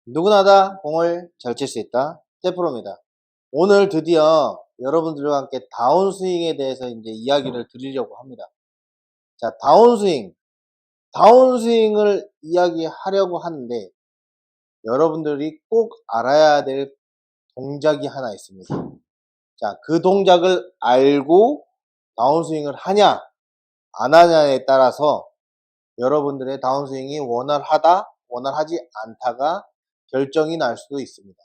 누구나 다 공을 잘 칠 수 있다. 떼프로입니다. 오늘 드디어 여러분들과 함께 다운스윙에 대해서 이제 이야기를 드리려고 합니다. 자, 다운스윙. 다운스윙을 이야기하려고 하는데 여러분들이 꼭 알아야 될 동작이 하나 있습니다. 자, 그 동작을 알고 다운스윙을 하냐, 안 하냐에 따라서 여러분들의 다운스윙이 원활하다, 원활하지 않다가 결정이 날 수도 있습니다.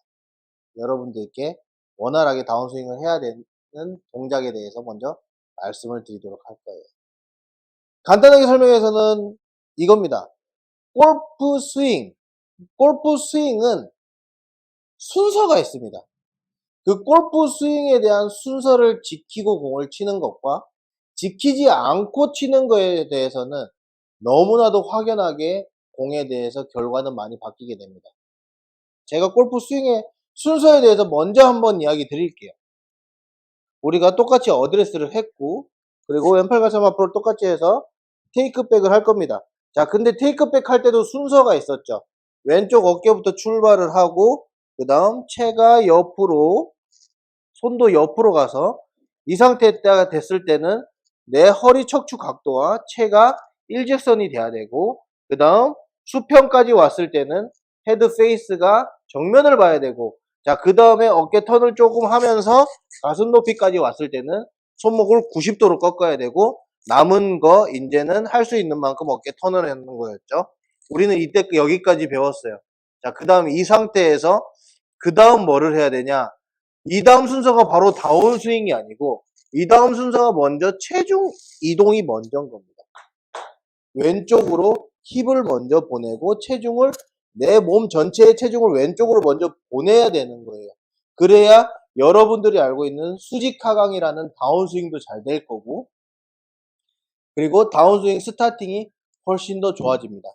여러분들께 원활하게 다운스윙을 해야 되는 동작에 대해서 먼저 말씀을 드리도록 할 거예요. 간단하게 설명해서는 이겁니다. 골프 스윙. 골프 스윙은 순서가 있습니다. 그 골프 스윙에 대한 순서를 지키고 공을 치는 것과 지키지 않고 치는 것에 대해서는 너무나도 확연하게 공에 대해서 결과는 많이 바뀌게 됩니다. 제가 골프 스윙의 순서에 대해서 먼저 한번 이야기 드릴게요. 우리가 똑같이 어드레스를 했고, 그리고 왼팔 가슴 앞으로 똑같이 해서 테이크백을 할 겁니다. 자, 근데 테이크백 할 때도 순서가 있었죠. 왼쪽 어깨부터 출발을 하고, 그 다음 체가 옆으로, 손도 옆으로 가서 이 상태가 됐을 때는 내 허리 척추 각도와 체가 일직선이 돼야 되고, 그 다음 수평까지 왔을 때는 헤드 페이스가 정면을 봐야 되고, 자, 그 다음에 어깨 턴을 조금 하면서 가슴 높이까지 왔을 때는 손목을 90도로 꺾어야 되고, 남은 거 이제는 할 수 있는 만큼 어깨 턴을 하는 거였죠. 우리는 이때 여기까지 배웠어요. 자, 그 다음 이 상태에서 그 다음 뭐를 해야 되냐? 이 다음 순서가 바로 다운스윙이 아니고 이 다음 순서가 먼저 체중 이동이 먼저인 겁니다. 왼쪽으로 힙을 먼저 보내고 체중을 내 몸 전체의 체중을 왼쪽으로 먼저 보내야 되는 거예요. 그래야 여러분들이 알고 있는 수직하강이라는 다운스윙도 잘 될 거고, 그리고 다운스윙 스타팅이 훨씬 더 좋아집니다.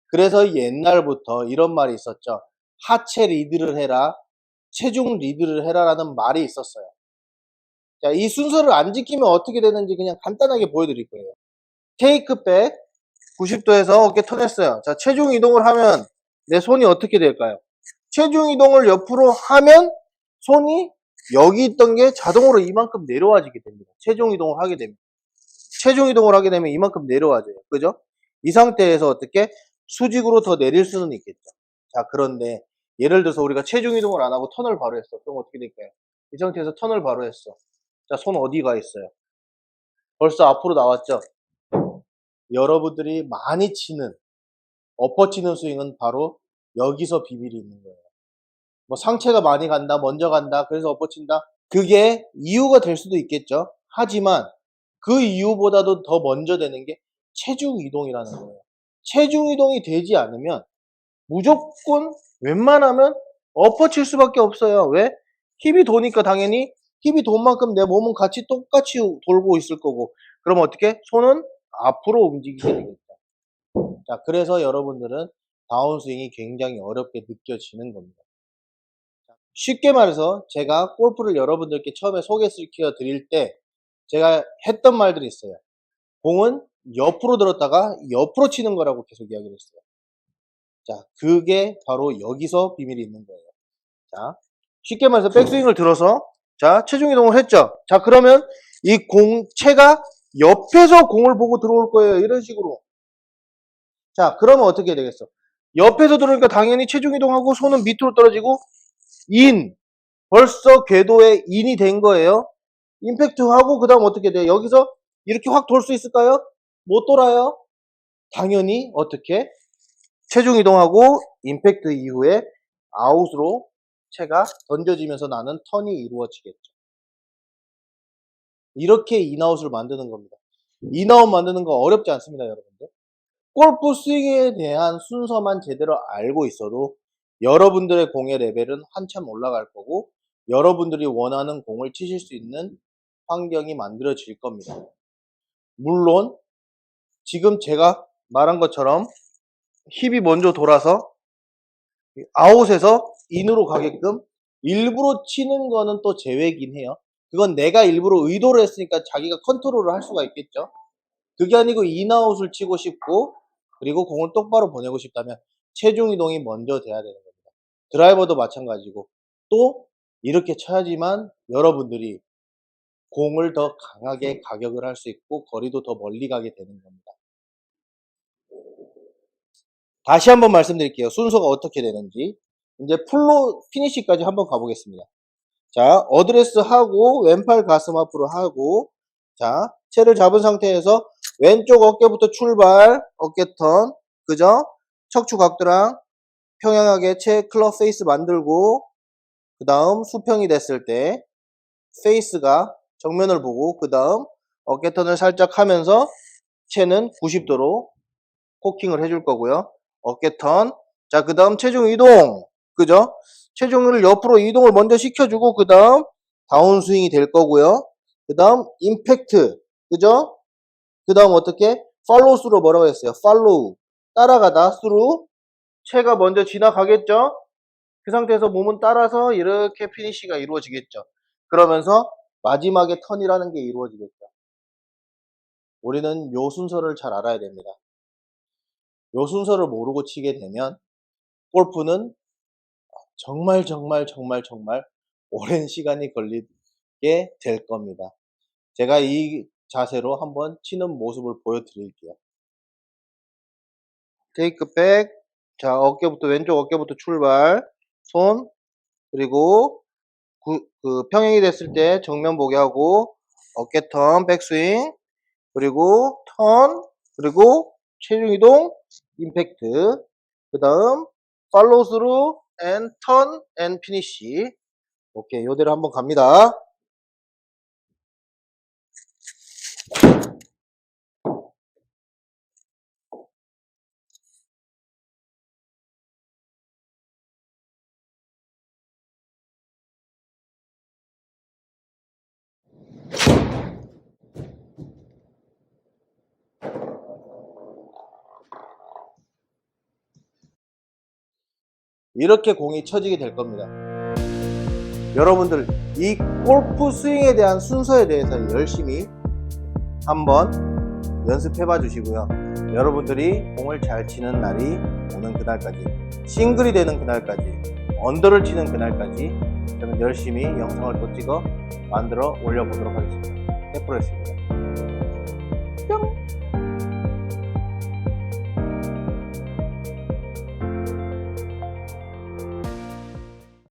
그래서 옛날부터 이런 말이 있었죠. 하체 리드를 해라, 체중 리드를 해라라는 말이 있었어요. 자, 이 순서를 안 지키면 어떻게 되는지 그냥 간단하게 보여드릴 거예요. 테이크백 90도에서 어깨 턴했어요. 자, 체중 이동을 하면 내 손이 어떻게 될까요? 체중 이동을 옆으로 하면 손이 여기 있던 게 자동으로 이만큼 내려와지게 됩니다. 체중 이동을 하게 되면. 체중 이동을 하게 되면 이만큼 내려와져요. 그죠? 이 상태에서 어떻게 수직으로 더 내릴 수는 있겠죠. 자, 그런데 예를 들어서 우리가 체중 이동을 안 하고 턴을 바로 했어. 그럼 어떻게 될까요? 이 상태에서 턴을 바로 했어. 자, 손 어디가 있어요? 벌써 앞으로 나왔죠? 여러분들이 많이 치는, 엎어치는 스윙은 바로 여기서 비밀이 있는 거예요. 뭐 상체가 많이 간다, 먼저 간다, 그래서 엎어친다. 그게 이유가 될 수도 있겠죠. 하지만 그 이유보다도 더 먼저 되는 게 체중 이동이라는 거예요. 체중 이동이 되지 않으면 무조건 웬만하면 엎어칠 수밖에 없어요. 왜? 힙이 도니까 당연히 힙이 돈 만큼 내 몸은 같이 똑같이 돌고 있을 거고, 그럼 어떻게? 손은 앞으로 움직이게 되겠죠. 자, 그래서 여러분들은 다운스윙이 굉장히 어렵게 느껴지는 겁니다. 쉽게 말해서 제가 골프를 여러분들께 처음에 소개시켜 드릴 때 제가 했던 말들이 있어요. 공은 옆으로 들었다가 옆으로 치는 거라고 계속 이야기를 했어요. 자, 그게 바로 여기서 비밀이 있는 거예요. 자, 쉽게 말해서 백스윙을 들어서 자, 체중 이동을 했죠. 자, 그러면 이 공체가 옆에서 공을 보고 들어올 거예요. 이런 식으로. 자, 그러면 어떻게 되겠어? 옆에서 들어오니까 당연히 체중 이동하고 손은 밑으로 떨어지고 인, 벌써 궤도에 인이 된 거예요. 임팩트하고 그 다음 어떻게 돼요? 여기서 이렇게 확 돌 수 있을까요? 못 돌아요. 당연히 어떻게? 체중 이동하고 임팩트 이후에 아웃으로 채가 던져지면서 나는 턴이 이루어지겠죠. 이렇게 인아웃을 만드는 겁니다. 인아웃 만드는 거 어렵지 않습니다, 여러분들. 골프 스윙에 대한 순서만 제대로 알고 있어도 여러분들의 공의 레벨은 한참 올라갈 거고 여러분들이 원하는 공을 치실 수 있는 환경이 만들어질 겁니다. 물론 지금 제가 말한 것처럼 힙이 먼저 돌아서 아웃에서 인으로 가게끔 일부러 치는 거는 또 제외긴 해요. 그건 내가 일부러 의도를 했으니까 자기가 컨트롤을 할 수가 있겠죠. 그게 아니고 인아웃을 치고 싶고 그리고 공을 똑바로 보내고 싶다면 체중 이동이 먼저 돼야 되는 겁니다. 드라이버도 마찬가지고 또 이렇게 쳐야지만 여러분들이 공을 더 강하게 가격을 할 수 있고 거리도 더 멀리 가게 되는 겁니다. 다시 한번 말씀드릴게요. 순서가 어떻게 되는지. 이제 풀로 피니시까지 한번 가보겠습니다. 자, 어드레스 하고 왼팔 가슴 앞으로 하고, 자, 채를 잡은 상태에서 왼쪽 어깨부터 출발, 어깨 턴, 그죠? 척추 각도랑 평행하게 채 클럽 페이스 만들고, 그 다음 수평이 됐을 때 페이스가 정면을 보고, 그 다음 어깨 턴을 살짝 하면서 채는 90도로 코킹을 해줄 거고요. 어깨 턴. 자, 그 다음 체중 이동. 그죠? 체중을 옆으로 이동을 먼저 시켜주고, 그 다음 다운스윙이 될 거고요. 그 다음 임팩트. 그죠? 그 다음 어떻게? 팔로우 스루로 뭐라고 했어요? 팔로우. 따라가다, 스루. 체가 먼저 지나가겠죠? 그 상태에서 몸은 따라서 이렇게 피니시가 이루어지겠죠. 그러면서 마지막에 턴이라는 게 이루어지겠죠. 우리는 요 순서를 잘 알아야 됩니다. 요 순서를 모르고 치게 되면 골프는 정말 오랜 시간이 걸리게 될 겁니다. 제가 이 자세로 한번 치는 모습을 보여드릴게요. 테이크 백. 자, 어깨부터, 왼쪽 어깨부터 출발. 손. 그리고 평행이 됐을 때 정면 보게 하고, 어깨 턴, 백스윙. 그리고 턴. 그리고 체중 이동, 임팩트. 그 다음, 팔로우 스루, 앤 턴, 앤 피니시. 오케이, 요대로 한번 갑니다. 이렇게 공이 쳐지게 될 겁니다. 여러분들 이 골프 스윙에 대한 순서에 대해서 열심히 한번 연습해 봐 주시고요. 여러분들이 공을 잘 치는 날이 오는 그날까지, 싱글이 되는 그날까지, 언더를 치는 그날까지 저는 열심히 영상을 또 찍어 만들어 올려보도록 하겠습니다. 해프로였습니다. 뿅!